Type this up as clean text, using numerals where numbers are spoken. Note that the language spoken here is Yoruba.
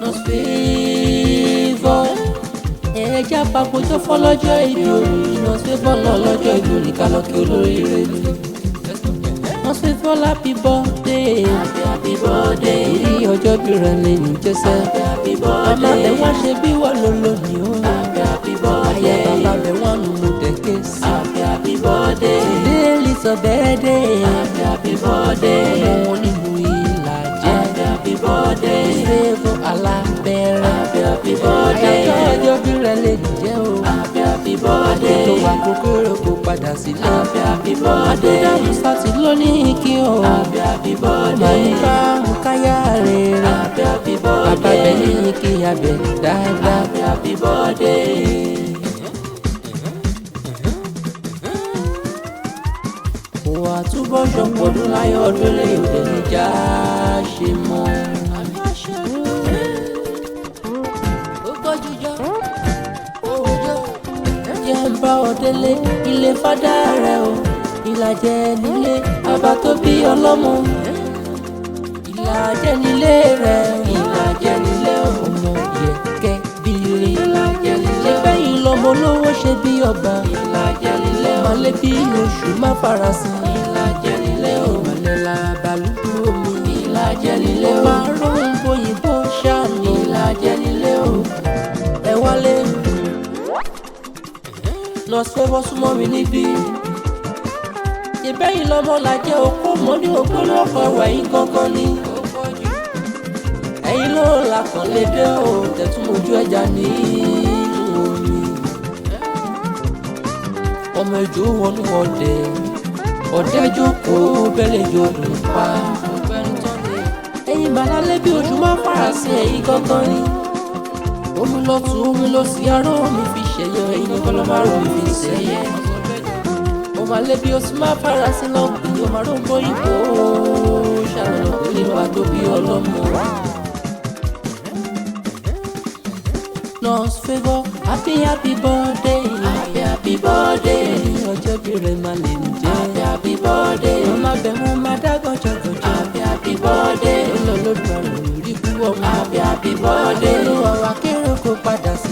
Nos favour ẹja papòjọ fọlọ́jọ́ ìbí òní nos favour lọ́lọ́jọ́ ìbí òní kálọ́kì olóríire ni. Nos favour happy birthday happy birthday orí ọjọ́ bí rẹ̀ lè ní jẹ́sẹ̀. Màmá bẹ̀ wá ṣe bí wọ́n ló lónìí o. Ayé bàbá bẹ̀ wọ́n nù mú dẹ̀kẹ́ sí. Happy birthday today is your birthday. Happy birthday ọmọ onímù ìlàjẹ. Happy birthday favour alábẹ́rẹ́. Happy birthday ọjọ́ bí rẹ̀ lè ní jẹ́ o. Happy birthday tó wà kókóró kó padà sílé. Happy birthday adédáhùn sátì lónìí kí o. Happy birthday màá ń káyà rere. Happy birthday àbábẹ́ ní kí abẹ dáadáa. Happy birthday. Wà túbọ̀ ṣọ̀pọ̀dún láyọ̀ ọdún lẹ́yìn òde níjà ṣe mọ́. Jẹ́ ń bá ọ délé ilé fádà rẹ̀ o. Ìlàjẹ nílé bàbá tó bí ọlọ́mọ. Ìlàjẹ nílé rẹ̀ ìlàjẹ nílé ọmọ yẹ̀kẹ́ bíire. Ìlàjẹ nílé bẹ́yìn lọ́mọ olówó ṣe bí ọba. Ìlàjẹ nílé ọmọlé bí oṣù má farasin. Ìlàjẹ nílé ọmọlẹ́la balùkù omi. Ìlàjẹ nílé o máa rún bóyìnbó ṣáàní. Ìlàjẹ nílé o ẹ wálé. Nos favour súnmọ́ mi níbí. Ìbẹ́yìn lọ́mọ làjẹ́ òkú mọ́ ní ògbóló ọkọ̀ ẹ̀yìn gangan ni. Ẹ̀yin ló la kàn lédè o tẹ̀tún mojú ẹja ní omi. Ọmọ ìjò wọnú ọ̀dẹ jókòó bẹ́lẹ̀ yóò dùn pa. Ẹ̀yin bàlálẹ́ bí oṣù máa fara sí ẹ̀yin gangan ni. Omi lọ́tún omi ló sì ará omi fi ṣẹ̀yẹ ẹ̀yin nìkan ló máa rò mí fi ṣẹ̀yẹ. Mo máa lé bí oṣù máa fara sí lọ́gbìn yóò máa rògbò ìbò ṣàlọ́ pé nínú àtó bí ọlọ́mọ. Nos favour happy birthday happy birthday ọjọ́ bí rẹ̀ máa lè ní jẹ́. Happy birthday ọmọ abẹ wọn máa dá gọ́jọ́gọ́jọ́. Happy birthday olólùfẹ́ rẹ̀ rí kú ọmọ. Happy birthday olúwa wa kéré kó padà sí.